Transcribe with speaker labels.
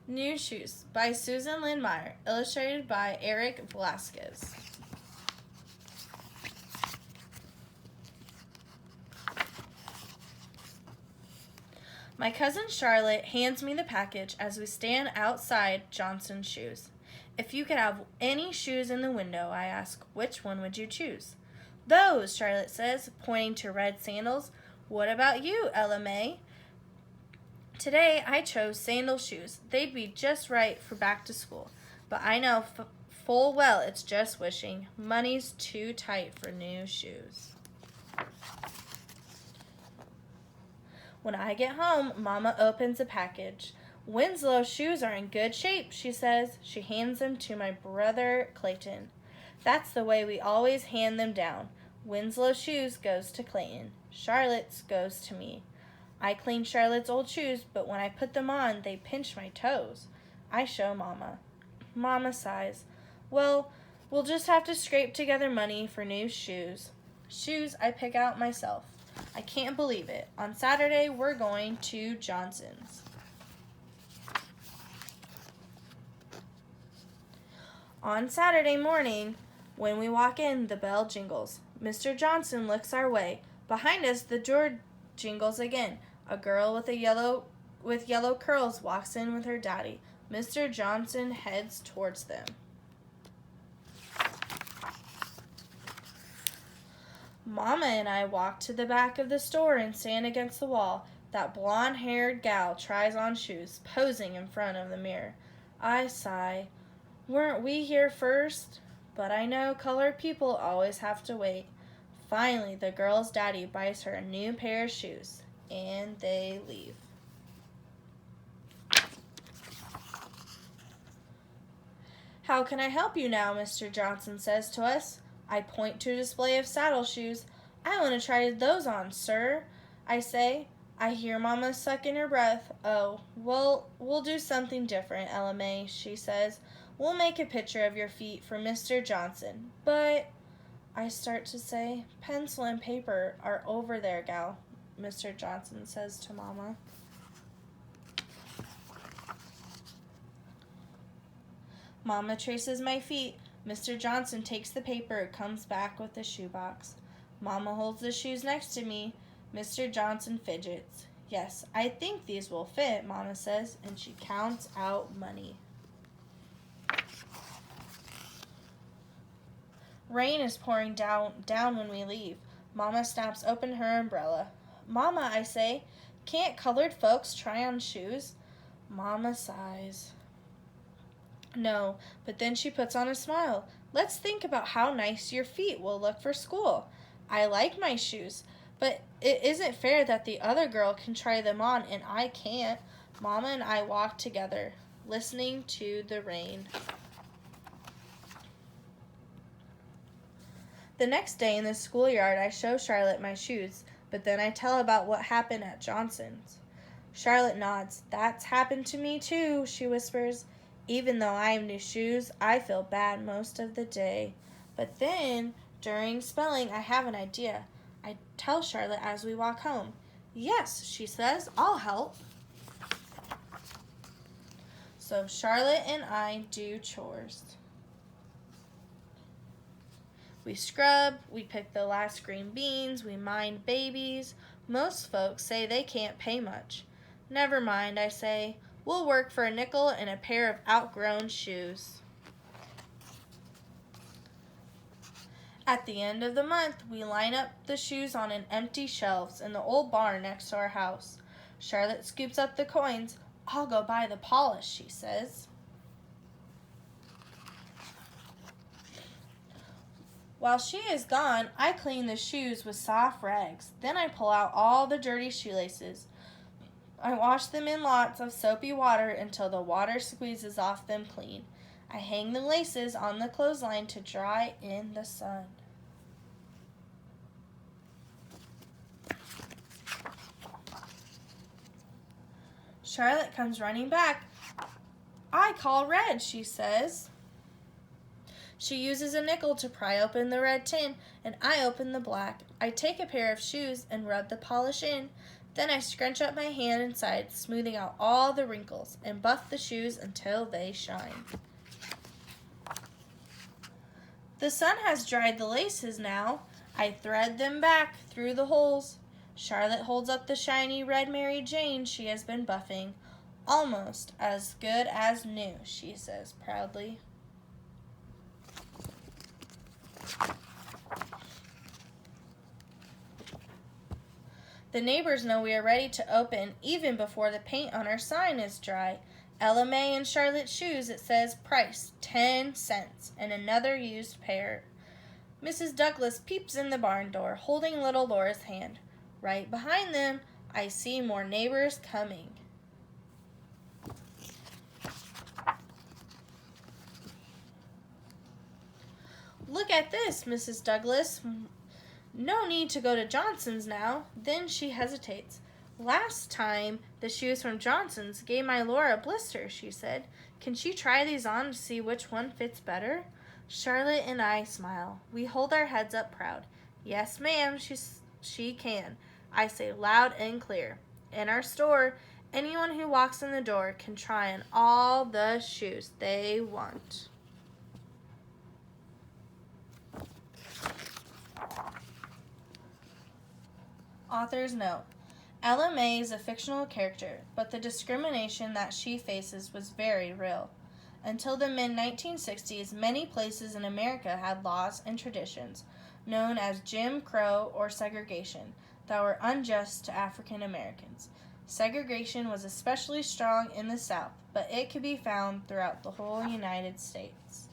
Speaker 1: New Shoes by Susan Lynn Meyer, illustrated by Eric Velasquez. My cousin Charlotte hands me the package as we stand outside Johnson's Shoes. If you could have any shoes in the window, I ask, which one would you choose? Those, Charlotte says, pointing to red sandals. What about you, Ella May? Today I chose sandal shoes. They'd be just right for back to school. But I know full well it's just wishing. Money's too tight for new shoes. When I get home, Mama opens a package. Winslow's shoes are in good shape, she says. She hands them to my brother Clayton. That's the way we always hand them down. Winslow's shoes goes to Clayton. Charlotte's goes to me. I clean Charlotte's old shoes, but when I put them on, they pinch my toes. I show Mama. Mama sighs. Well, we'll just have to scrape together money for new shoes. Shoes I pick out myself. I can't believe it. On Saturday, we're going to Johnson's. On Saturday morning, when we walk in, the bell jingles. Mr. Johnson looks our way. Behind us, the door jingles again. A girl with yellow curls walks in with her daddy. Mr. Johnson heads towards them. Mama and I walk to the back of the store and stand against the wall. That blonde-haired gal tries on shoes, posing in front of the mirror. I sigh. Weren't we here first? But I know colored people always have to wait. Finally, the girl's daddy buys her a new pair of shoes, and they leave. How can I help you now, Mr. Johnson says to us. I point to a display of saddle shoes. I want to try those on, sir, I say. I hear Mama suck in her breath. Oh, well, we'll do something different, Ella May, she says. We'll make a picture of your feet for Mr. Johnson. But, I start to say, pencil and paper are over there, gal, Mr. Johnson says to Mama. Mama traces my feet. Mr. Johnson takes the paper, comes back with the shoebox. Mama holds the shoes next to me. Mr. Johnson fidgets. Yes, I think these will fit, Mama says, and she counts out money. Rain is pouring down when we leave. Mama snaps open her umbrella. Mama, I say, can't colored folks try on shoes? Mama sighs. No, but then she puts on a smile. Let's think about how nice your feet will look for school. I like my shoes, but it isn't fair that the other girl can try them on and I can't. Mama and I walk together, listening to the rain. The next day in the schoolyard, I show Charlotte my shoes, but then I tell about what happened at Johnson's. Charlotte nods. That's happened to me too, she whispers. Even though I have new shoes, I feel bad most of the day. But then, during spelling, I have an idea. I tell Charlotte as we walk home. Yes, she says, I'll help. So Charlotte and I do chores. We scrub, we pick the last green beans, we mind babies. Most folks say they can't pay much. Never mind, I say. We'll work for a nickel and a pair of outgrown shoes. At the end of the month, we line up the shoes on an empty shelves in the old barn next to our house. Charlotte scoops up the coins. I'll go buy the polish, she says. While she is gone, I clean the shoes with soft rags. Then I pull out all the dirty shoelaces. I wash them in lots of soapy water until the water squeezes off them clean. I hang the laces on the clothesline to dry in the sun. Charlotte comes running back. I call red, she says. She uses a nickel to pry open the red tin, and I open the black. I take a pair of shoes and rub the polish in. Then I scrunch up my hand inside, smoothing out all the wrinkles, and buff the shoes until they shine. The sun has dried the laces now. I thread them back through the holes. Charlotte holds up the shiny red Mary Jane she has been buffing. Almost as good as new, she says proudly. The neighbors know we are ready to open even before the paint on our sign is dry. Ella May and Charlotte's shoes, it says price 10 cents and another used pair. Mrs. Douglas peeps in the barn door, holding little Laura's hand. Right behind them, I see more neighbors coming. Look at this, Mrs. Douglas. No need to go to Johnson's now. Then she hesitates. Last time the shoes from Johnson's gave my Laura a blister, she said. Can she try these on to see which one fits better? Charlotte and I smile. We hold our heads up proud. Yes, ma'am, she can. I say loud and clear. In our store, anyone who walks in the door can try on all the shoes they want. Author's note. Ella May is a fictional character, but the discrimination that she faces was very real. Until the mid-1960s, many places in America had laws and traditions, known as Jim Crow or segregation, that were unjust to African Americans. Segregation was especially strong in the South, but it could be found throughout the whole United States.